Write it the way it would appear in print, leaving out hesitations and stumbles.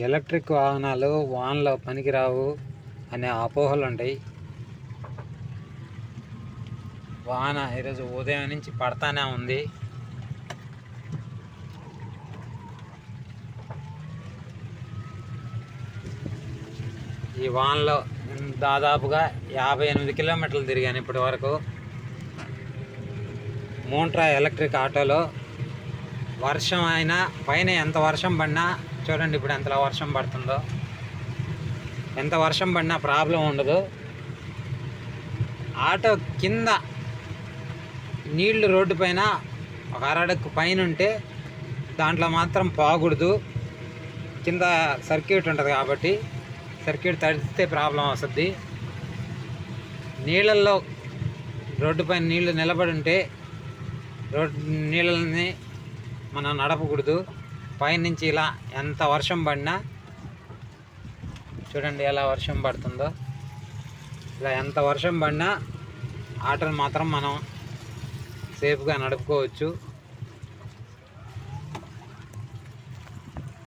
Electric వాహనాలు వానలో పనికిరావు అనే అపోహలు ఉంటాయి. వాన ఈరోజు ఉదయం నుంచి పడతానే ఉంది. ఈ వానలో దాదాపుగా 58 కిలోమీటర్లు తిరిగాను ఇప్పటి వరకు. మోంట్రా ఎలక్ట్రిక్ ఆటోలో వర్షం అయినా పైన ఎంత వర్షం పడినా చూడండి, ఇప్పుడు ఎంత వర్షం పడుతుందో. ఎంత వర్షం పడినా ప్రాబ్లం ఉండదు. ఆటో కింద నీళ్లు రోడ్డు పైన ఒక అరడక్కు పైన ఉంటే దాంట్లో మాత్రం పోకూడదు. కింద సర్క్యూట్ ఉంటుంది కాబట్టి సర్క్యూట్ తడిస్తే ప్రాబ్లం వస్తుంది. నీళ్ళల్లో రోడ్డు పైన నీళ్లు నిలబడి ఉంటే నీళ్ళని మనం నడపకూడదు. పైనుంచి ఇలా ఎంత వర్షం పడినా చూడండి ఎలా వర్షం పడుతుందో. ఇలా ఎంత వర్షం పడినా ఆటోని మాత్రం మనం సేఫ్గా నడుపుకోవచ్చు.